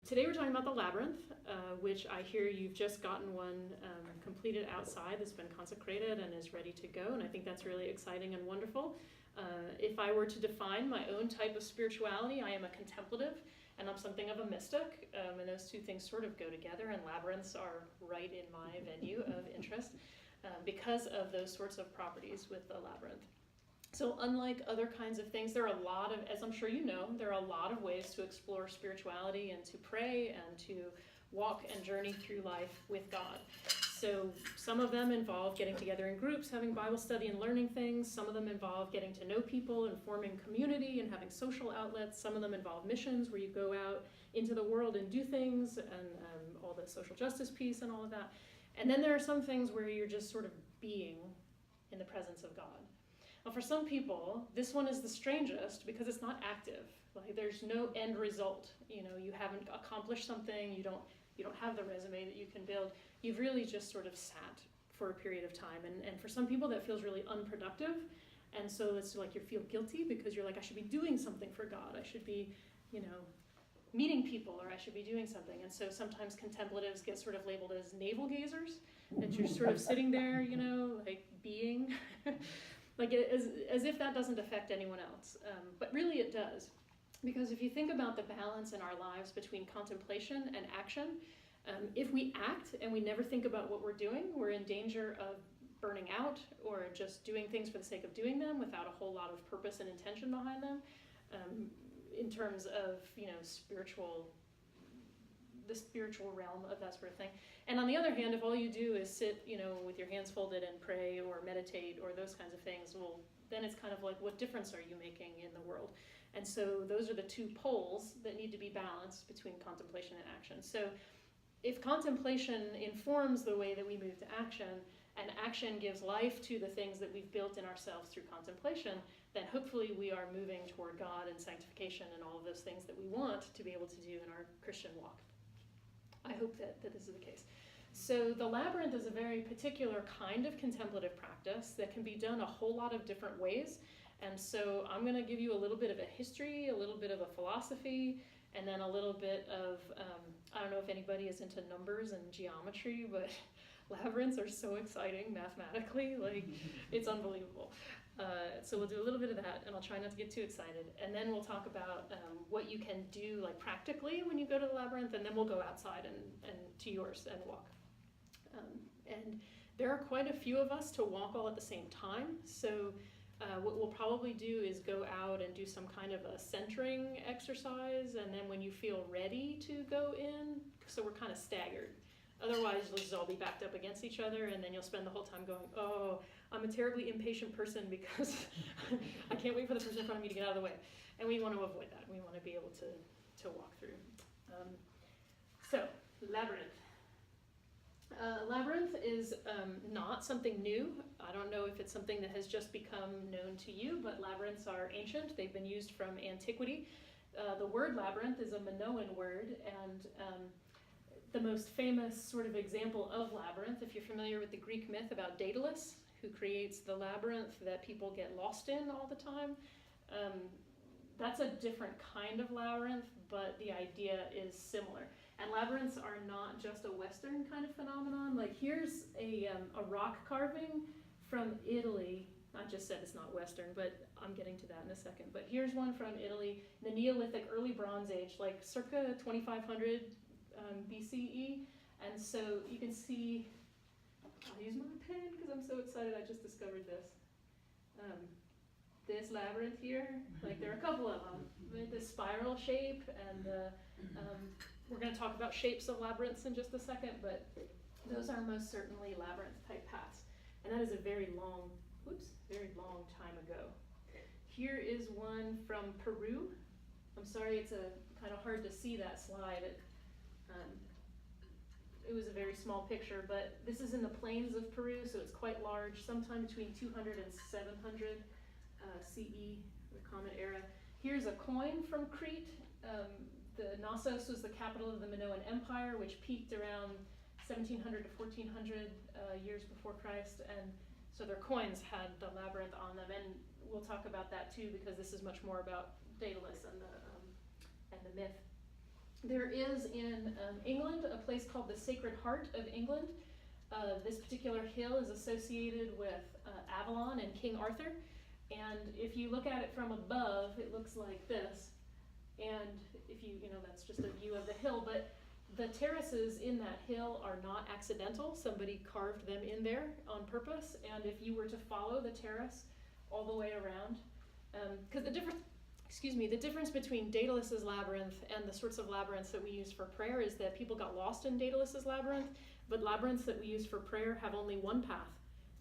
Today we're talking about the labyrinth, which I hear you've just gotten one completed outside that's been consecrated and is ready to go, and I think that's really exciting and wonderful. If I were to define my own type of spirituality, I am a contemplative, and I'm something of a mystic, and those two things sort of go together, and labyrinths are right in my venue of interest because of those sorts of properties with the labyrinth. So unlike other kinds of things, there are a lot of, as I'm sure you know, there are a lot of ways to explore spirituality and to pray and to walk and journey through life with God. So some of them involve getting together in groups, having Bible study and learning things. Some of them involve getting to know people and forming community and having social outlets. Some of them involve missions where you go out into the world and do things and all the social justice piece and all of that. And then there are some things where you're just sort of being in the presence of God. Well, for some people, this one is the strangest because it's not active. Like there's no end result. You know, you haven't accomplished something. You don't have the resume that you can build. You've really just sort of sat for a period of time. And for some people, that feels really unproductive. And so it's like you feel guilty because you're like, I should be doing something for God. I should be, meeting people, or I should be doing something. And so sometimes contemplatives get sort of labeled as navel gazers, that you're sort of sitting there, like being. Like as if that doesn't affect anyone else. But really it does. Because if you think about the balance in our lives between contemplation and action, if we act and we never think about what we're doing, we're in danger of burning out or just doing things for the sake of doing them without a whole lot of purpose and intention behind them. In terms of, the spiritual realm of that sort of thing. And on the other hand, if all you do is sit, with your hands folded and pray or meditate or those kinds of things, well, then it's kind of like, what difference are you making in the world? And so those are the two poles that need to be balanced between contemplation and action. So if contemplation informs the way that we move to action, and action gives life to the things that we've built in ourselves through contemplation, then hopefully we are moving toward God and sanctification and all of those things that we want to be able to do in our Christian walk. I hope that this is the case. So the labyrinth is a very particular kind of contemplative practice that can be done a whole lot of different ways. And so I'm going to give you a little bit of a history, a little bit of a philosophy, and then a little bit of, I don't know if anybody is into numbers and geometry, but labyrinths are so exciting mathematically, like it's unbelievable. So we'll do a little bit of that, and I'll try not to get too excited. And then we'll talk about what you can do like practically when you go to the labyrinth, and then we'll go outside and to yours and walk. And there are quite a few of us to walk all at the same time. So what we'll probably do is go out and do some kind of a centering exercise, and then when you feel ready to go in, so we're kind of staggered. Otherwise, you'll just all be backed up against each other, and then you'll spend the whole time going, oh, I'm a terribly impatient person because I can't wait for the person in front of me to get out of the way. And we want to avoid that. We want to be able to walk through. So, labyrinth. Labyrinth is not something new. I don't know if it's something that has just become known to you, but labyrinths are ancient. They've been used from antiquity. The word labyrinth is a Minoan word, and the most famous sort of example of labyrinth, if you're familiar with the Greek myth about Daedalus, who creates the labyrinth that people get lost in all the time, that's a different kind of labyrinth, but the idea is similar. And labyrinths are not just a Western kind of phenomenon. Like here's a rock carving from Italy. I just said it's not Western, but I'm getting to that in a second. But here's one from Italy, the Neolithic Early Bronze Age, like circa 2500 BCE. And so you can see, I'll use my pen because I'm so excited I just discovered this. This labyrinth here, like there are a couple of them, with this spiral shape, and we're going to talk about shapes of labyrinths in just a second, but those are most certainly labyrinth type paths. And that is a very long time ago. Here is one from Peru. I'm sorry, it's kind of hard to see that slide. It was a very small picture, but this is in the plains of Peru, so it's quite large, sometime between 200 and 700 CE, the Common Era. Here's a coin from Crete. The Knossos was the capital of the Minoan Empire, which peaked around 1700 to 1400 years before Christ, and so their coins had the labyrinth on them, and we'll talk about that too, because this is much more about Daedalus and the myth. There is in England a place called the Sacred Heart of England. This particular hill is associated with Avalon and King Arthur. And if you look at it from above, it looks like this. And if that's just a view of the hill, but the terraces in that hill are not accidental. Somebody carved them in there on purpose. And if you were to follow the terrace all the way around, because the difference between Daedalus's labyrinth and the sorts of labyrinths that we use for prayer is that people got lost in Daedalus's labyrinth, but labyrinths that we use for prayer have only one path,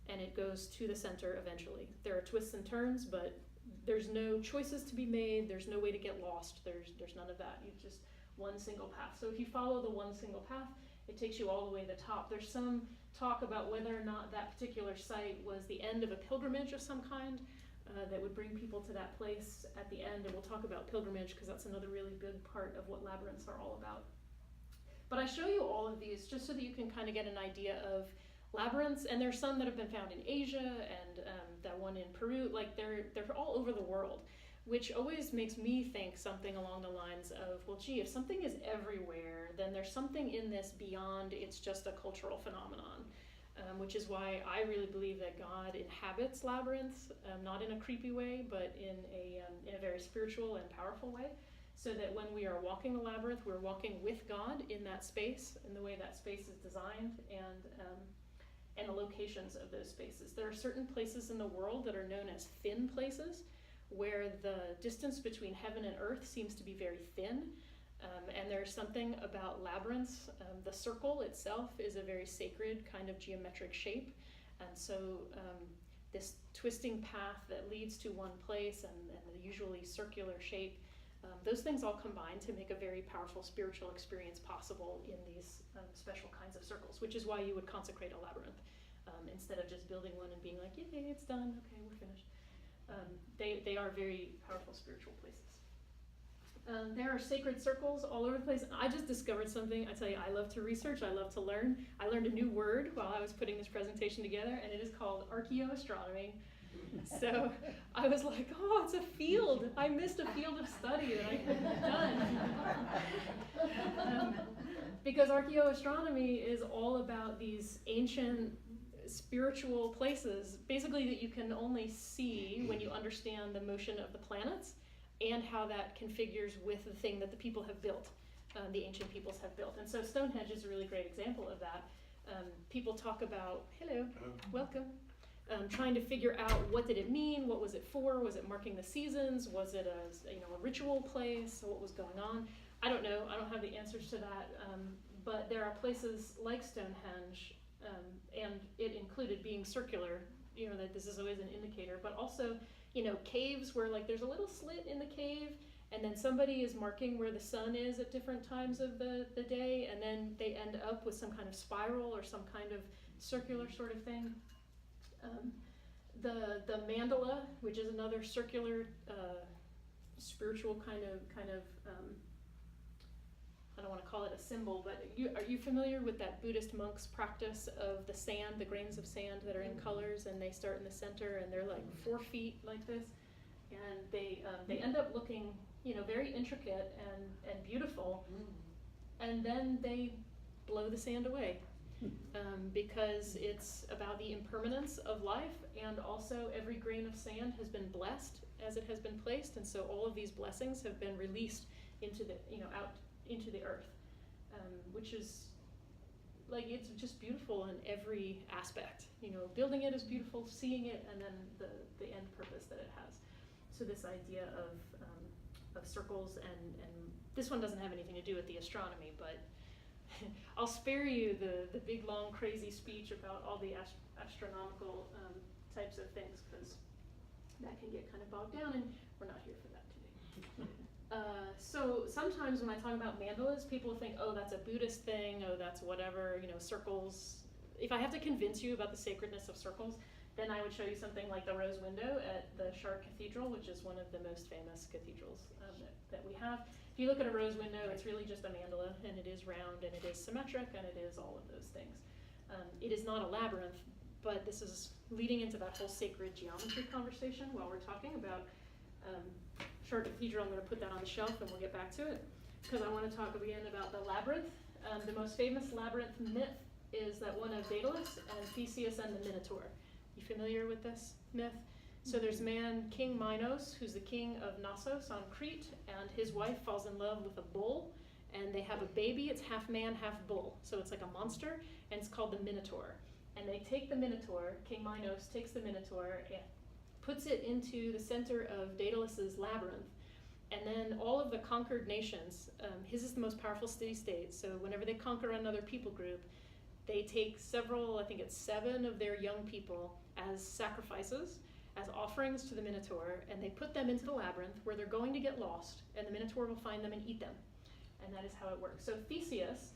and it goes to the center eventually. There are twists and turns, but there's no choices to be made. There's no way to get lost. There's none of that. You just one single path. So if you follow the one single path, it takes you all the way to the top. There's some talk about whether or not that particular site was the end of a pilgrimage of some kind that would bring people to that place at the end. And we'll talk about pilgrimage because that's another really big part of what labyrinths are all about. But I show you all of these just so that you can kind of get an idea of labyrinths. And there's some that have been found in Asia and that one in Peru. Like they're all over the world, which always makes me think something along the lines of, well, gee, if something is everywhere, then there's something in this beyond it's just a cultural phenomenon, which is why I really believe that God inhabits labyrinths, not in a creepy way, but in a very spiritual and powerful way, so that when we are walking the labyrinth, we're walking with God in that space, in the way that space is designed, and the locations of those spaces. There are certain places in the world that are known as thin places, where the distance between heaven and earth seems to be very thin. And there's something about labyrinths. The circle itself is a very sacred kind of geometric shape. And so this twisting path that leads to one place and the usually circular shape, those things all combine to make a very powerful spiritual experience possible in these special kinds of circles, which is why you would consecrate a labyrinth instead of just building one and being like, yay, it's done, okay, we're finished. They are very powerful spiritual places. There are sacred circles all over the place. I just discovered something. I tell you, I love to research. I love to learn. I learned a new word while I was putting this presentation together, and it is called archaeoastronomy. So I was like, oh, it's a field. I missed a field of study that I couldn't have done. Because archaeoastronomy is all about these ancient spiritual places, basically that you can only see when you understand the motion of the planets and how that configures with the thing that the people have built, the ancient peoples have built. And so Stonehenge is a really great example of that. People talk about, hello, welcome, trying to figure out what did it mean, what was it for, was it marking the seasons, was it a ritual place, what was going on? I don't know, I don't have the answers to that, but there are places like Stonehenge, and it included being circular, that this is always an indicator, but also, caves where there's a little slit in the cave, and then somebody is marking where the sun is at different times of the day, and then they end up with some kind of spiral or some kind of circular sort of thing. The mandala, which is another circular spiritual kind of I don't want to call it a symbol, but are you familiar with that Buddhist monk's practice of the sand, the grains of sand that are in colors, and they start in the center, and they're like 4 feet like this, and they end up looking, very intricate and beautiful, and then they blow the sand away, because it's about the impermanence of life, and also every grain of sand has been blessed as it has been placed, and so all of these blessings have been released into the, out into the earth, which is it's just beautiful in every aspect. Building it is beautiful, seeing it, and then the end purpose that it has. So this idea of circles, and this one doesn't have anything to do with the astronomy, but I'll spare you the big long crazy speech about all the astronomical types of things, because that can get kind of bogged down, and we're not here for that today. So sometimes when I talk about mandalas, people think, oh, that's a Buddhist thing, oh, that's whatever, circles. If I have to convince you about the sacredness of circles, then I would show you something like the Rose Window at the Chartres Cathedral, which is one of the most famous cathedrals that we have. If you look at a rose window, it's really just a mandala, and it is round, and it is symmetric, and it is all of those things. It is not a labyrinth, but this is leading into that whole sacred geometry conversation while we're talking about Chartres Cathedral. I'm going to put that on the shelf, and we'll get back to it. because I want to talk again about the labyrinth. The most famous labyrinth myth is that one of Daedalus and Theseus and the Minotaur. You familiar with this myth? So there's man, King Minos, who's the king of Knossos on Crete, and his wife falls in love with a bull, and they have a baby. It's half man, half bull. So it's like a monster, and it's called the Minotaur. And they take the Minotaur, King Minos takes the Minotaur and puts it into the center of Daedalus's labyrinth. And then all of the conquered nations, his is the most powerful city-state, so whenever they conquer another people group, they take several, I think it's 7 of their young people as sacrifices, as offerings to the Minotaur, and they put them into the labyrinth where they're going to get lost, and the Minotaur will find them and eat them. And that is how it works. So Theseus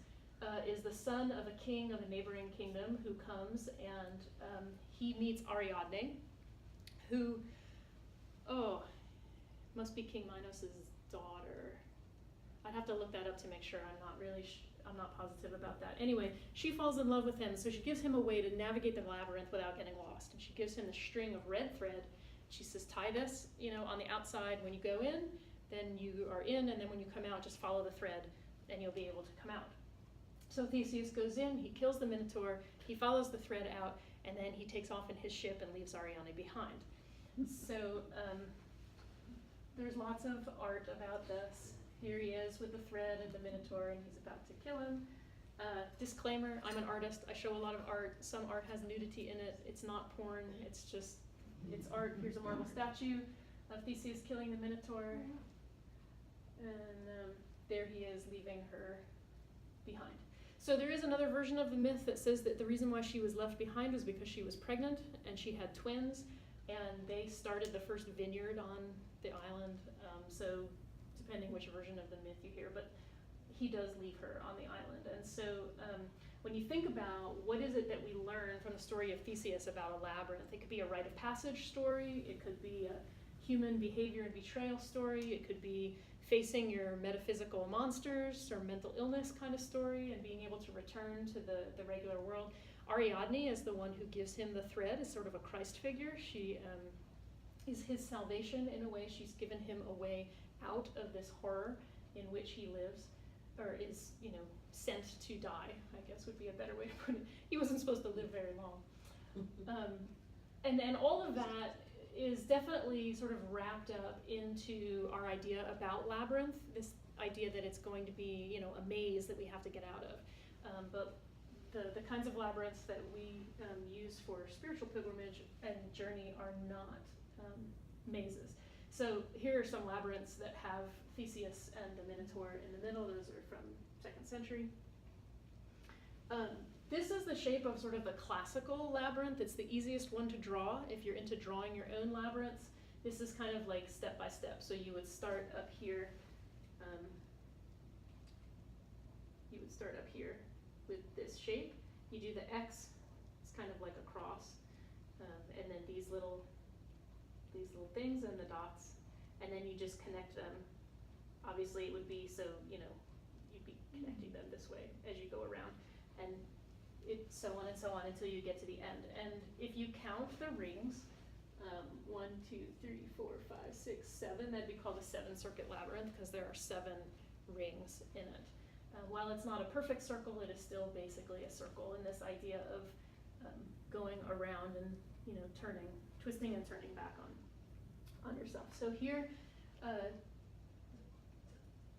is the son of a king of a neighboring kingdom who comes, and he meets Ariadne, who, must be King Minos' daughter. I'd have to look that up to make sure. I'm not positive about that. Anyway, she falls in love with him, so she gives him a way to navigate the labyrinth without getting lost. And she gives him the string of red thread. She says, tie this, on the outside when you go in, then you are in, and then when you come out, just follow the thread, and you'll be able to come out. So Theseus goes in, he kills the Minotaur, he follows the thread out, and then he takes off in his ship and leaves Ariadne behind. So there's lots of art about this. Here he is with the thread and the Minotaur, and he's about to kill him. Disclaimer, I'm an artist. I show a lot of art. Some art has nudity in it. It's not porn. It's art. Here's a marble statue of Theseus killing the Minotaur. And there he is leaving her behind. So there is another version of the myth that says that the reason why she was left behind was because she was pregnant and she had twins, and they started the first vineyard on the island. So depending which version of the myth you hear, but he does leave her on the island. And so when you think about what is it that we learn from the story of Theseus about a labyrinth, it could be a rite of passage story, it could be a human behavior and betrayal story, it could be facing your metaphysical monsters or mental illness kind of story and being able to return to the regular world. Ariadne is the one who gives him the thread, is sort of a Christ figure. She is his salvation in a way. She's given him a way out of this horror in which he lives, or is, sent to die, I guess would be a better way to put it. He wasn't supposed to live very long. And all of that is definitely sort of wrapped up into our idea about labyrinth, this idea that it's going to be, a maze that we have to get out of. But the kinds of labyrinths that we use for spiritual pilgrimage and journey are not mazes. So here are some labyrinths that have Theseus and the Minotaur in the middle. Those are from 2nd century. This is the shape of sort of the classical labyrinth. It's the easiest one to draw if you're into drawing your own labyrinths. This is kind of like step by step. So you would start up here. With this shape. You do the X. It's kind of like a cross, and then these little things and the dots, and then you just connect them. Obviously, it would be so you'd be connecting them this way as you go around, and so on and so on until you get to the end. And if you count the rings, 1, 2, 3, 4, 5, 6, 7, that'd be called a 7-circuit labyrinth because there are 7 rings in it. While it's not a perfect circle, it is still basically a circle. And this idea of going around and twisting and turning back on yourself. So here,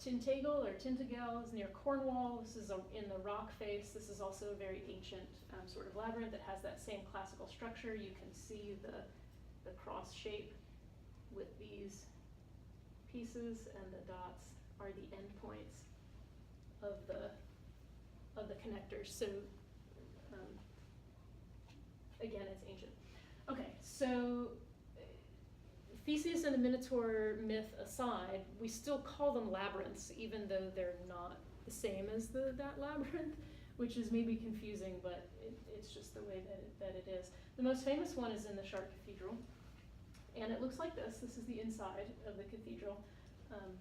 Tintagel or Tintagel is near Cornwall. This is in the rock face. This is also a very ancient sort of labyrinth that has that same classical structure. You can see the cross shape with these pieces, and the dots are the endpoints of the connectors. So again, it's ancient. Okay, so Theseus and the Minotaur myth aside, we still call them labyrinths, even though they're not the same as that labyrinth, which is maybe confusing, but it's just the way that it is. The most famous one is in the Chartres Cathedral, and it looks like this. This is the inside of the cathedral.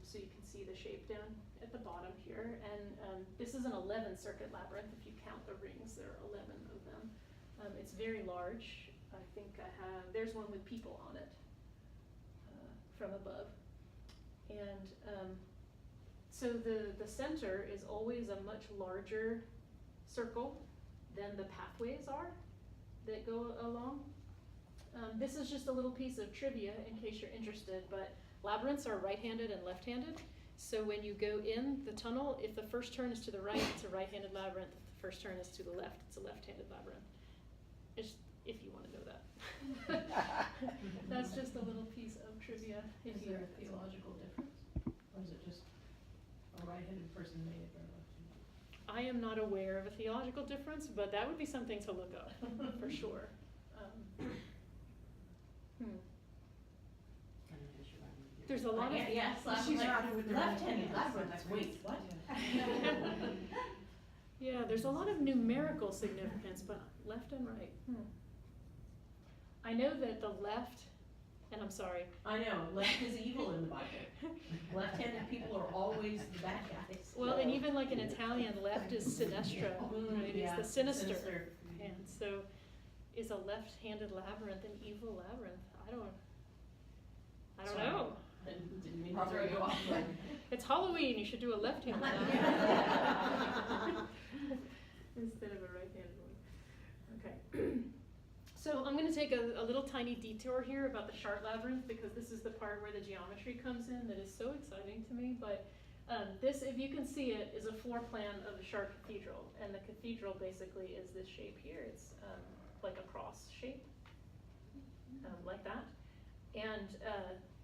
So you can see the shape down at the bottom here. And this is an 11-circuit labyrinth. If you count the rings, there are 11 of them. It's very large. I think there's one with people on it from above. And So the center is always a much larger circle than the pathways are that go along. This is just a little piece of trivia in case you're interested, but labyrinths are right-handed and left-handed. So when you go in the tunnel, if the first turn is to the right, it's a right-handed labyrinth. If the first turn is to the left, it's a left-handed labyrinth. It's, if you want to know that. That's just a little piece of trivia. Is there a theological difference? Or is it just a right-handed person made it or a left-handed? I am not aware of a theological difference, but that would be something to look up for sure. There's a lot of left-handed labyrinth. Wait, what? Yeah, there's a lot of numerical significance, but left and right. I know that the left, and I'm sorry. I know, left is evil in the Bible. Left-handed people are always the bad guys. Well, and even like in Italian, left is sinistra, right? Yeah, it's the sinister. sinister. And so, is a left-handed labyrinth an evil labyrinth? I don't Sorry. know. Didn't mean to throw you off. It's Halloween, you should do a left-handed labyrinth instead of a right-handed one. Okay. So I'm going to take a little tiny detour here about the Chart labyrinth because this is the part where the geometry comes in that is so exciting to me. But this, if you can see it, is a floor plan of the Chart Cathedral. And the cathedral basically is this shape here. It's like a cross shape, like that. And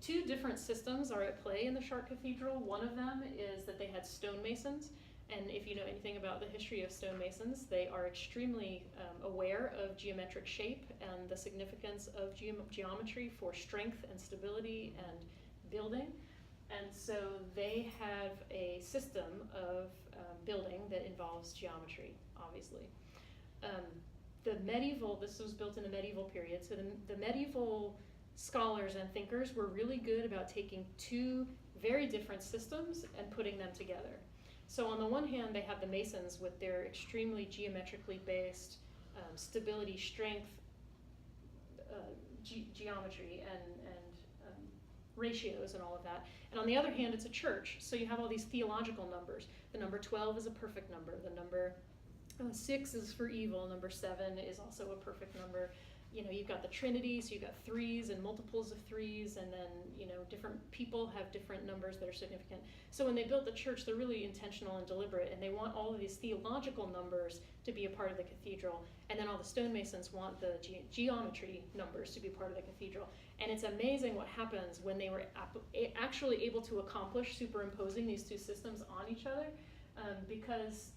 two different systems are at play in the Chart Cathedral. One of them is that they had stonemasons. And if you know anything about the history of stonemasons, they are extremely aware of geometric shape and the significance of geometry for strength and stability and building. And so they have a system of building that involves geometry, obviously. This was built in the medieval period, so the medieval scholars and thinkers were really good about taking two very different systems and putting them together. So on the one hand, they have the Masons with their extremely geometrically based stability, strength, geometry, and ratios and all of that. And on the other hand, it's a church, so you have all these theological numbers. The number 12 is a perfect number. The number 6 is for evil. Number 7 is also a perfect number. You know, you've got the Trinity, so you've got threes and multiples of threes, and then, you know, different people have different numbers that are significant. So when they built the church, they're really intentional and deliberate, and they want all of these theological numbers to be a part of the cathedral, and then all the stonemasons want the geometry numbers to be part of the cathedral. And it's amazing what happens when they were actually able to accomplish superimposing these two systems on each other, because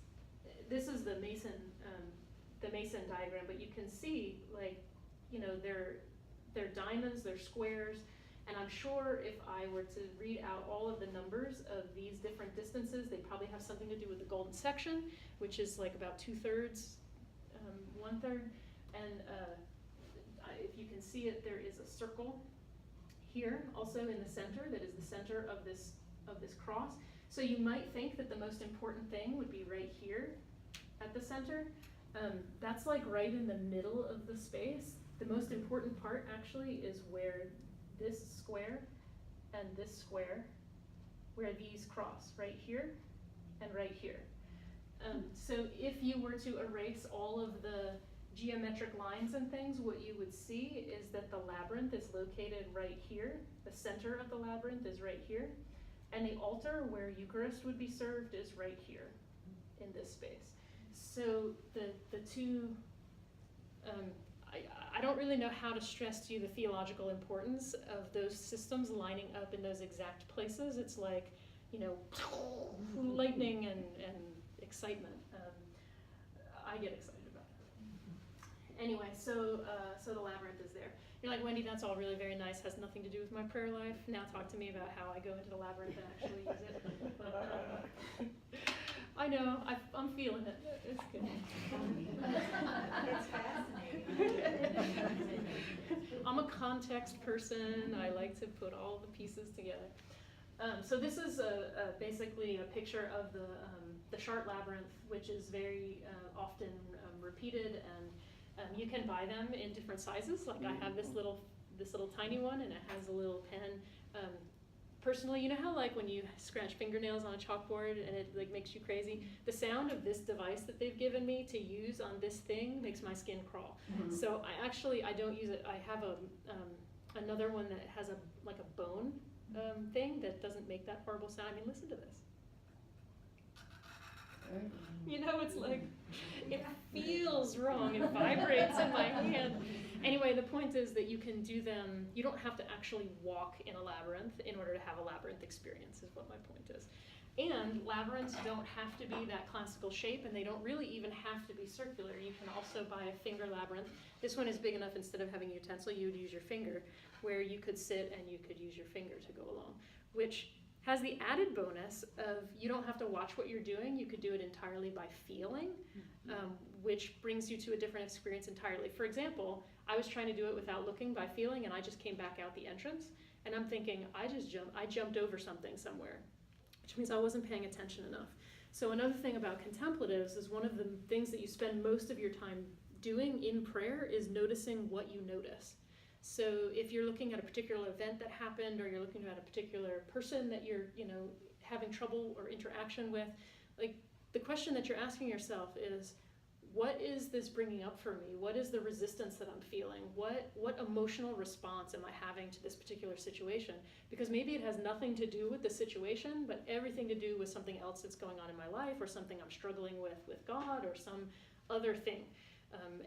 this is the Mason diagram, but you can see, like, you know, they're diamonds, they're squares, and I'm sure if I were to read out all of the numbers of these different distances, they probably have something to do with the golden section, which is like about 2/3, 1/3, and if you can see it, there is a circle here, also in the center, that is the center of this cross. So you might think that the most important thing would be right here at the center. That's like right in the middle of the space. The most important part actually is where this square and this square, where these cross, right here and right here. So if you were to erase all of the geometric lines and things, what you would see is that the labyrinth is located right here. The center of the labyrinth is right here. And the altar where Eucharist would be served is right here in this space. So the two, I don't really know how to stress to you the theological importance of those systems lining up in those exact places. It's like, you know, lightning and excitement. I get excited about it. Anyway, so the labyrinth is there. You're like, Wendy, that's all really very nice, has nothing to do with my prayer life. Now talk to me about how I go into the labyrinth and actually use it. But, I know, I'm feeling it. It's good. It's fascinating. I'm a context person. I like to put all the pieces together. So this is basically a picture of the Chart labyrinth, which is very often repeated, and you can buy them in different sizes. Like I have this little tiny one, and it has a little pen. personally, you know how like when you scratch fingernails on a chalkboard and it like makes you crazy? The sound of this device that they've given me to use on this thing makes my skin crawl. So I don't use it. I have another one that has like a bone thing that doesn't make that horrible sound. I mean, listen to this. You know, it's like, it feels wrong, it vibrates in my hand. Anyway, the point is that you can do them, you don't have to actually walk in a labyrinth in order to have a labyrinth experience, is what my point is. And labyrinths don't have to be that classical shape, and they don't really even have to be circular. You can also buy a finger labyrinth. This one is big enough, instead of having a utensil, you would use your finger, where you could sit and you could use your finger to go along, which has the added bonus of you don't have to watch what you're doing. You could do it entirely by feeling, which brings you to a different experience entirely. For example, I was trying to do it without looking, by feeling, and I just came back out the entrance, and I'm thinking, I jumped over something somewhere, which means I wasn't paying attention enough. So another thing about contemplatives is one of the things that you spend most of your time doing in prayer is noticing what you notice. So if you're looking at a particular event that happened, or you're looking at a particular person that you're, having trouble or interaction with, like the question that you're asking yourself is, what is this bringing up for me? What is the resistance that I'm feeling? What emotional response am I having to this particular situation? Because maybe it has nothing to do with the situation, but everything to do with something else that's going on in my life, or something I'm struggling with God, or some other thing.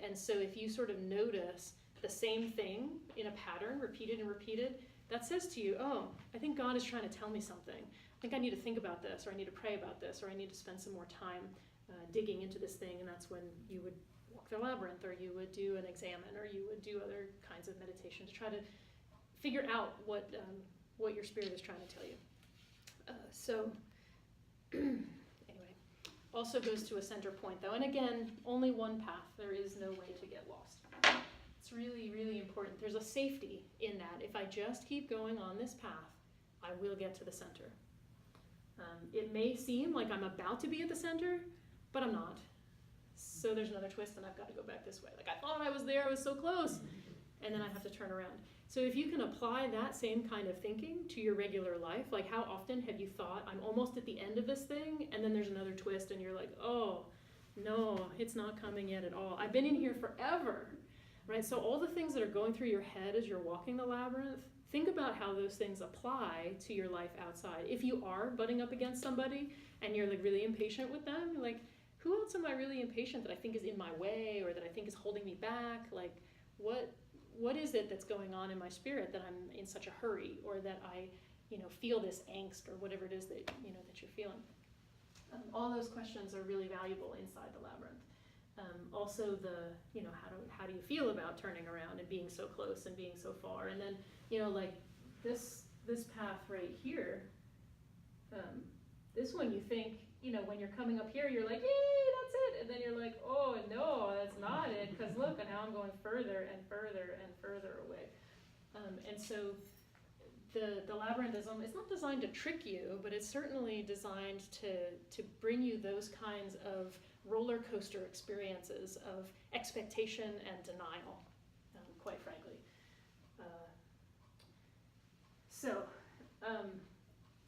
And so if you sort of notice the same thing in a pattern, repeated and repeated, that says to you, oh, I think God is trying to tell me something. I think I need to think about this, or I need to pray about this, or I need to spend some more time digging into this thing. And that's when you would walk the labyrinth, or you would do an examine, or you would do other kinds of meditation to try to figure out what your spirit is trying to tell you. Anyway, also goes to a center point though. And again, only one path. There is no way to get lost. It's really, really important. There's a safety in that. If I just keep going on this path, I will get to the center. It may seem like I'm about to be at the center, but I'm not. So there's another twist, and I've got to go back this way. Like, I thought I was there, I was so close, and then I have to turn around. So if you can apply that same kind of thinking to your regular life, like how often have you thought, I'm almost at the end of this thing, and then there's another twist, and you're like, oh, no, it's not coming yet at all. I've been in here forever. Right, so all the things that are going through your head as you're walking the labyrinth, think about how those things apply to your life outside. If you are butting up against somebody and you're like really impatient with them, you're like, who else am I really impatient that I think is in my way, or that I think is holding me back? Like, what is it that's going on in my spirit that I'm in such a hurry, or that I, feel this angst, or whatever it is that that you're feeling? All those questions are really valuable inside the labyrinth. Also how do you feel about turning around and being so close and being so far? And then, like this path right here, this one you think, when you're coming up here, you're like, yay, that's it. And then you're like, oh, no, that's not it. Because look, and now I'm going further and further and further away. And so the labyrinth it's not designed to trick you, but it's certainly designed to bring you those kinds of roller coaster experiences of expectation and denial, quite frankly.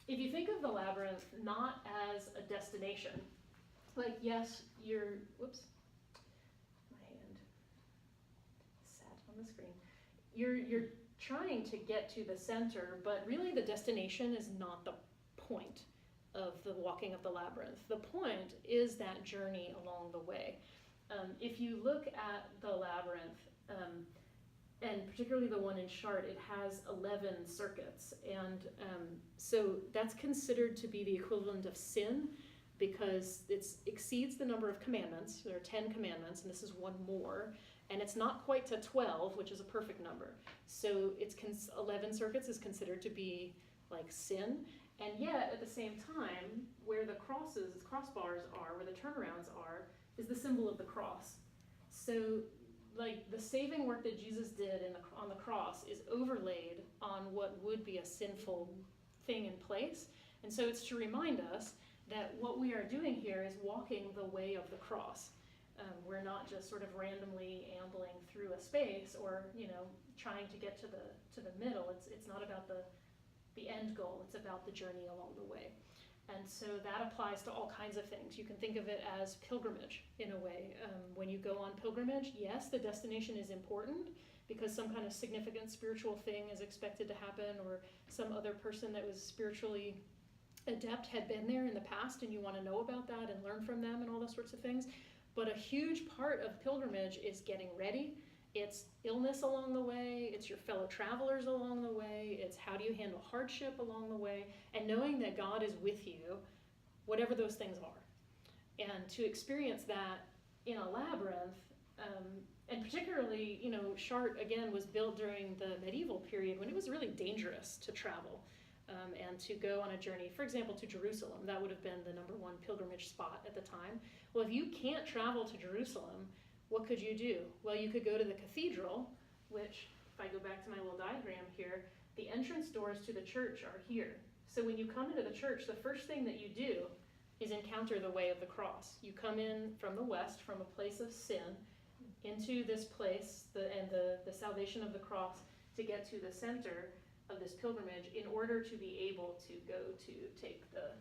If you think of the labyrinth not as a destination, like yes, whoops, my hand sat on the screen. You're trying to get to the center, but really the destination is not the point of the walking of the labyrinth. The point is that journey along the way. If you look at the labyrinth, and particularly the one in Chartres, it has 11 circuits, and so that's considered to be the equivalent of sin, because it exceeds the number of commandments. There are 10 commandments, and this is one more, and it's not quite to 12, which is a perfect number. So 11 circuits is considered to be like sin. And yet, at the same time, where the crossbars are, where the turnarounds are, is the symbol of the cross. So, like, the saving work that Jesus did on the cross is overlaid on what would be a sinful thing in place. And so it's to remind us that what we are doing here is walking the way of the cross. We're not just sort of randomly ambling through a space, or trying to get to the middle. It's not about the end goal. It's about the journey along the way. And so that applies to all kinds of things. You can think of it as pilgrimage in a way. When you go on pilgrimage, yes, the destination is important because some kind of significant spiritual thing is expected to happen, or some other person that was spiritually adept had been there in the past and you want to know about that and learn from them and all those sorts of things. But a huge part of pilgrimage is getting ready. It's illness along the way, it's your fellow travelers along the way, it's how do you handle hardship along the way, and knowing that God is with you, whatever those things are. And to experience that in a labyrinth, and particularly, Chartres, again, was built during the medieval period when it was really dangerous to travel and to go on a journey, for example, to Jerusalem. That would have been the #1 pilgrimage spot at the time. Well, if you can't travel to Jerusalem, what could you do? Well, you could go to the cathedral, which, if I go back to my little diagram here, the entrance doors to the church are here. So when you come into the church, the first thing that you do is encounter the way of the cross. You come in from the west, from a place of sin, into this place, the salvation of the cross, to get to the center of this pilgrimage in order to be able to go to take the,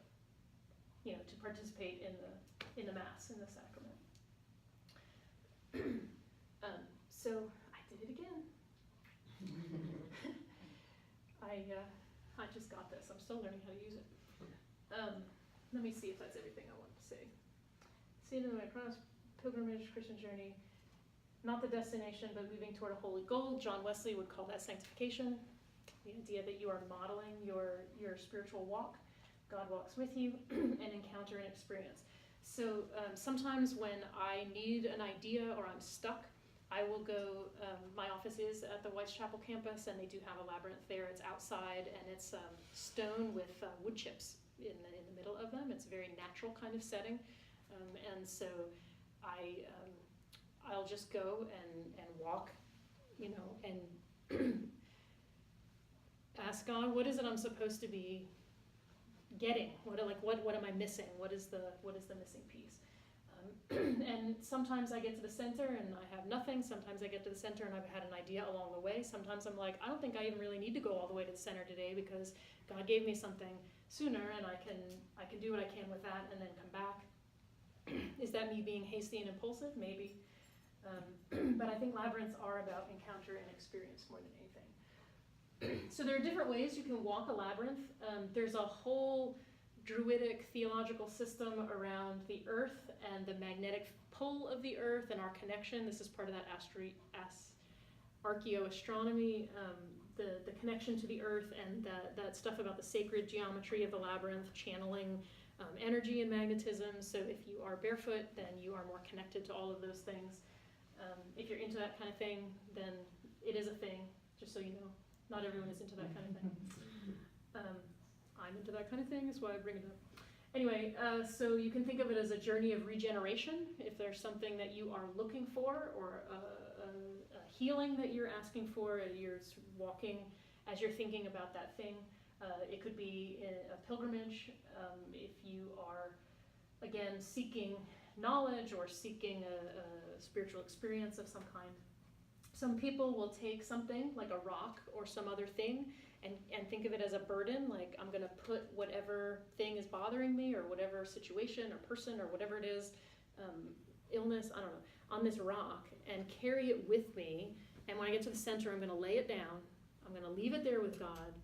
to participate in the Mass, in the sacrament. So I did it again. I just got this. I'm still learning how to use it. Let me see if that's everything I wanted to say. Seeing in my cross, pilgrimage, Christian journey, not the destination, but moving toward a holy goal. John Wesley would call that sanctification. The idea that you are modeling your spiritual walk. God walks with you and encounter and experience. So sometimes when I need an idea or I'm stuck, I will go, my office is at the Whitechapel campus, and they do have a labyrinth there. It's outside, and it's stone with wood chips in the middle of them. It's a very natural kind of setting. And so I'll just go and walk, and ask God, what is it I'm supposed to be getting? What am I missing? What is the missing piece? And sometimes I get to the center and I have nothing. Sometimes I get to the center and I've had an idea along the way. Sometimes I'm like, I don't think I even really need to go all the way to the center today because God gave me something sooner, and I can do what I can with that and then come back. Is that me being hasty and impulsive? Maybe. But I think labyrinths are about encounter and experience more than anything. So there are different ways you can walk a labyrinth. There's a whole druidic theological system around the earth and the magnetic pull of the earth and our connection. This is part of that archaeoastronomy, the connection to the earth, and that stuff about the sacred geometry of the labyrinth, channeling energy and magnetism. So if you are barefoot, then you are more connected to all of those things. If you're into that kind of thing, then it is a thing, just so you know. Not everyone is into that kind of thing. I'm into that kind of thing, that's why I bring it up. Anyway, so you can think of it as a journey of regeneration. If there's something that you are looking for, or a healing that you're asking for, you're walking as you're thinking about that thing. It could be a pilgrimage if you are, again, seeking knowledge or seeking a spiritual experience of some kind. Some people will take something like a rock or some other thing and think of it as a burden, like I'm going to put whatever thing is bothering me or whatever situation or person or whatever it is, illness, I don't know, on this rock and carry it with me. And when I get to the center, I'm going to lay it down, I'm going to leave it there with God,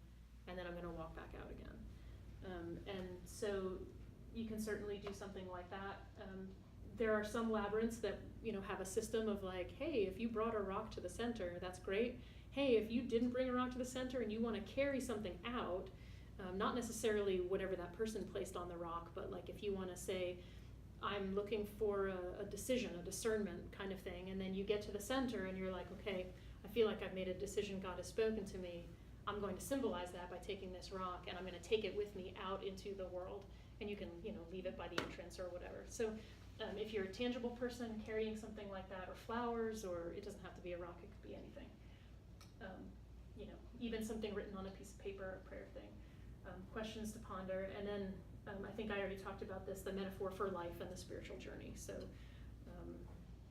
and then I'm going to walk back out again. And so you can certainly do something like that. There are some labyrinths that have a system of like, hey, if you brought a rock to the center, that's great. Hey, if you didn't bring a rock to the center and you want to carry something out, not necessarily whatever that person placed on the rock, but like if you want to say, I'm looking for a decision, a discernment kind of thing, and then you get to the center and you're like, okay, I feel like I've made a decision, God has spoken to me. I'm going to symbolize that by taking this rock, and I'm going to take it with me out into the world, and you can leave it by the entrance or whatever. So if you're a tangible person carrying something like that, or flowers, or it doesn't have to be a rock, it could be anything. Even something written on a piece of paper, a prayer thing. Questions to ponder, and then I think I already talked about this, the metaphor for life and the spiritual journey. So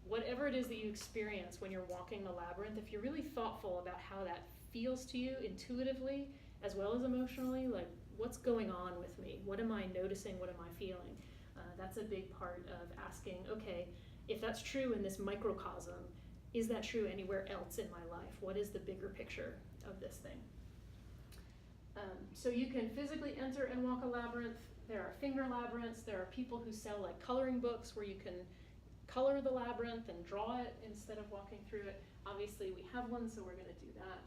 whatever it is that you experience when you're walking the labyrinth, if you're really thoughtful about how that feels to you intuitively as well as emotionally, like what's going on with me? What am I noticing? What am I feeling? That's a big part of asking, okay, if that's true in this microcosm, is that true anywhere else in my life? What is the bigger picture of this thing? So you can physically enter and walk a labyrinth. There are finger labyrinths. There are people who sell like coloring books where you can color the labyrinth and draw it instead of walking through it. Obviously we have one, so we're going to do that.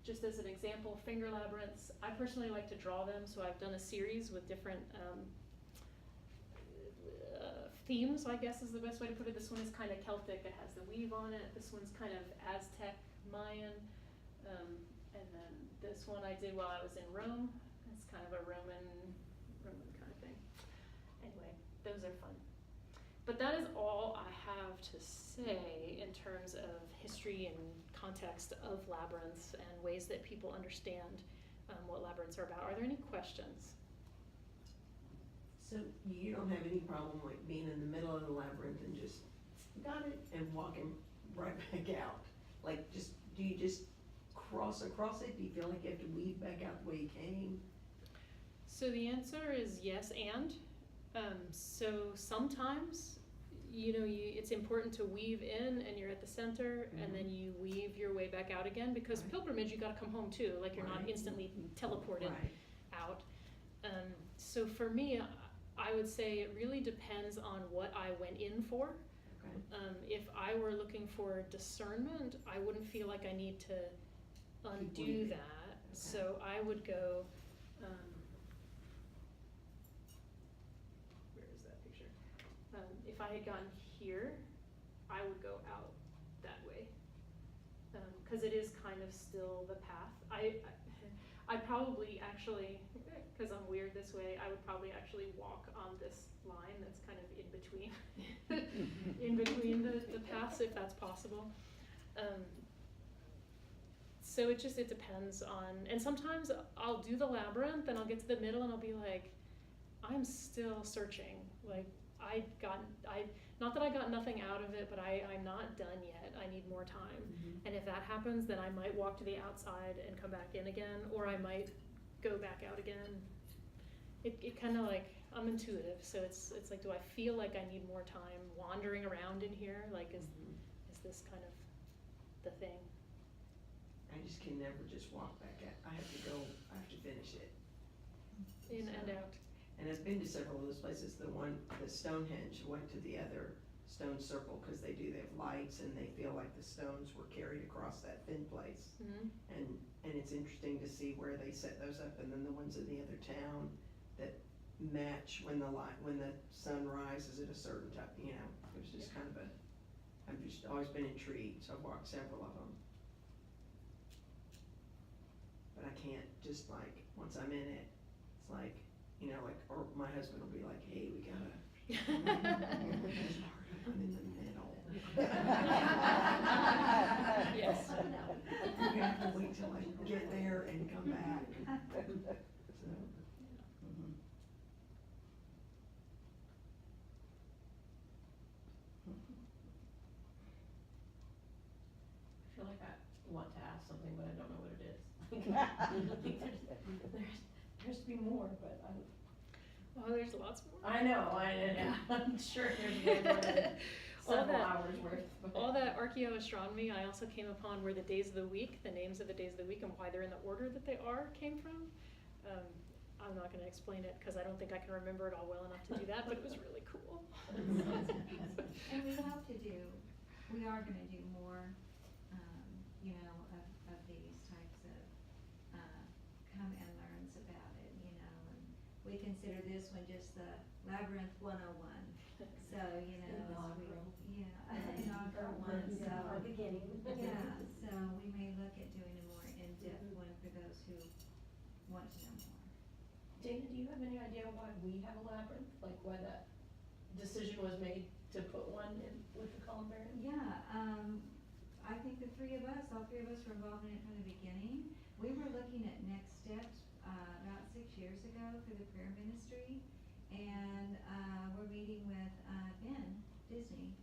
Just as an example, finger labyrinths, I personally like to draw them, so I've done a series with different themes, I guess is the best way to put it. This one is kind of Celtic, it has the weave on it. This one's kind of Aztec, Mayan. And then this one I did while I was in Rome. It's kind of a Roman kind of thing. Anyway, those are fun. But that is all I have to say in terms of history and context of labyrinths and ways that people understand what labyrinths are about. Are there any questions? So you don't have any problem like being in the middle of the labyrinth and just got it and walking right back out? Like do you just cross across it? Do you feel like you have to weave back out the way you came? So the answer is yes and. So sometimes, it's important to weave in and you're at the center, and then you weave your way back out again, because pilgrimage, you gotta come home too, like you're not instantly teleported out. So for me, I would say it really depends on what I went in for. If I were looking for discernment, I wouldn't feel like I need to undo that. So I would go, where is that picture? If I had gotten here, I would go out that way, because it is kind of still the path. I'd probably actually, because I'm weird this way, I would probably actually walk on this line that's kind of in between, in between the paths, if that's possible. So it depends on, and sometimes I'll do the labyrinth and I'll get to the middle and I'll be like, I'm still searching. Like not that I got nothing out of it, but I'm not done yet. I need more time. Mm-hmm. And if that happens, then I might walk to the outside and come back in again, or I might go back out again. It kind of like, I'm intuitive, so it's like, do I feel like I need more time wandering around in here? Like, is this kind of the thing? I just can never just walk back out. I have to finish it. In and out. And I've been to several of those places. The Stonehenge, went to the other stone circle because they have lights and they feel like the stones were carried across that thin place. Mm-hmm. And it's interesting to see where they set those up, and then the ones in the other town that match when the sun rises at a certain time. It was just kind of I've just always been intrigued, so I've walked several of them. But I can't just like, once I'm in it, it's like, or my husband will be like, hey, we gotta, I'm in the middle. Yes. You have to wait till I get there and come back. So. I feel like I want to ask something, but I don't know what it is. There's to be more, but there's lots more. I know, I'm sure there's more than several hours worth. All that archaeoastronomy, I also came upon where the days of the week, the names of the days of the week and why they're in the order that they are came from. I'm not going to explain it because I don't think I can remember it all well enough to do that, but it was really cool. And we are going to do more, of these types of come and learns about it, and we consider this one just the Labyrinth 101. So, inaugural one. So, our beginning. Yeah, so we may look at doing a more in-depth one for those who want to know more. Dana, do you have any idea why we have a labyrinth? Like why that decision was made to put one in with the columbarium? Yeah, I think all three of us were involved in it from the beginning. We were looking at next steps about 6 years ago through the prayer ministry, and we're meeting with Ben Disney,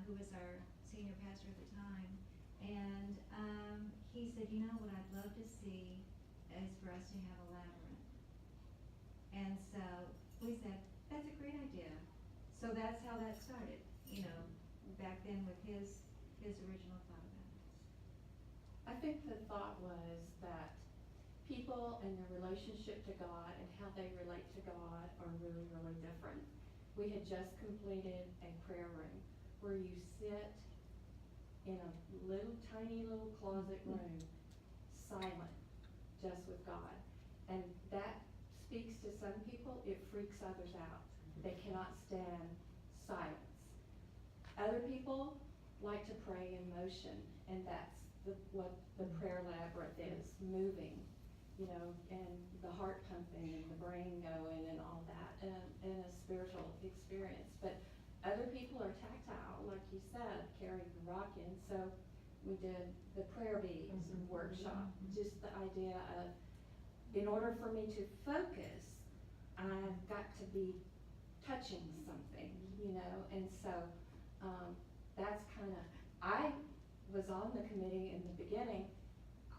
who was our senior pastor at the time, and he said, what I'd love to see is for us to have a labyrinth. And so we said, that's a great idea. So that's how that started, you know, back then with his original thought about it. I think the thought was that people and their relationship to God and how they relate to God are really, really different. We had just completed a prayer room where you sit in a tiny little closet room, silent, just with God. And that speaks to some people, it freaks others out. They cannot stand silence. Other people like to pray in motion, and that's what the prayer labyrinth is, moving, you know, and the heart pumping and the brain going and all that, and a spiritual experience. But other people are tactile, like you said, carrying the rock in. So we did the prayer beads workshop, just the idea of, in order for me to focus, I've got to be touching something, you know, and so that's kind of, I was on the committee in the beginning.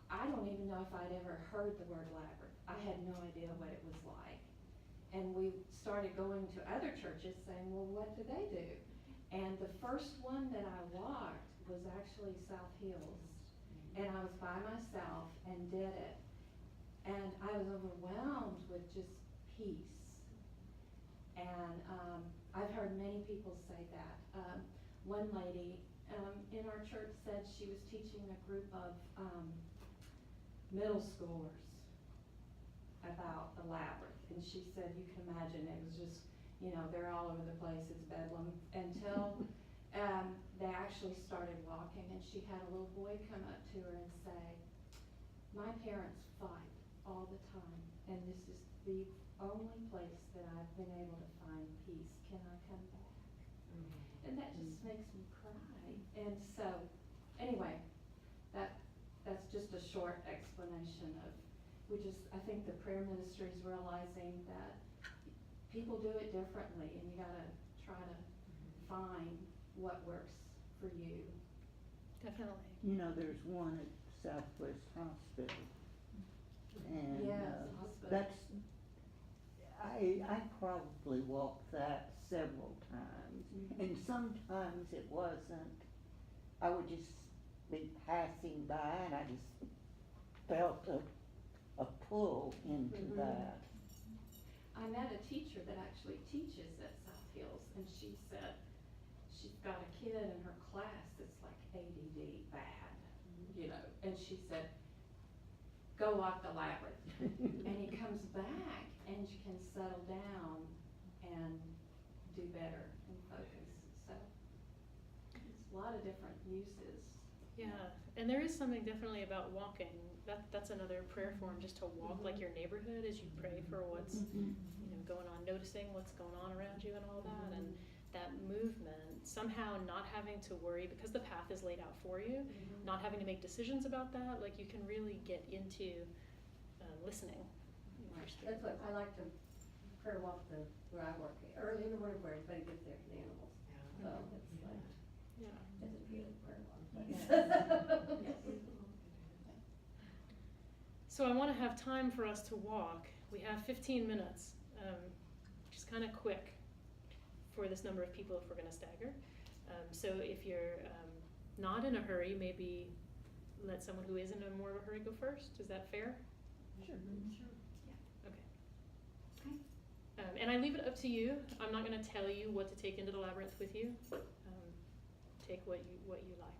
I don't even know if I'd ever heard the word labyrinth. I had no idea what it was like. And we started going to other churches saying, well, what do they do? And the first one that I walked was actually South Hills. And I was by myself and did it. And I was overwhelmed with just peace. And I've heard many people say that. One lady in our church said she was teaching a group of middle schoolers about the labyrinth. And she said, you can imagine, it was just, you know, they're all over the place, it's bedlam, until they actually started walking. And she had a little boy come up to her and say, my parents fight all the time, and this is the only place that I've been able to find peace. Can I come back? And that just makes me cry. And so, anyway, that's just a short explanation of, I think the prayer ministry is realizing that people do it differently, and you gotta try to find what works for you. Definitely. You know, there's one at Southwest Hospital, and Yes, hospital. that's, I probably walked that several times, and sometimes it wasn't, I would just be passing by and I just felt a pull into that. I met a teacher that actually teaches at South Hills, and she said she's got a kid in her class that's like ADD bad, you know, and she said, go walk the labyrinth. And he comes back and you can settle down and do better and focus. So it's a lot of different uses. Yeah, and there is something definitely about walking. That's another prayer form, just to walk like your neighborhood as you pray for what's going on, noticing what's going on around you and all that, and that movement, somehow not having to worry because the path is laid out for you, not having to make decisions about that, like you can really get into listening. That's what I like to prayer walk where I work early in the morning where everybody gets there, the animals. So it's like, it's a beautiful prayer walk. So I want to have time for us to walk. We have 15 minutes, which is kind of quick for this number of people if we're going to stagger. So if you're not in a hurry, maybe let someone who is in a more of a hurry go first. Is that fair? Sure. Okay. And I leave it up to you. I'm not going to tell you what to take into the labyrinth with you. Take what you like.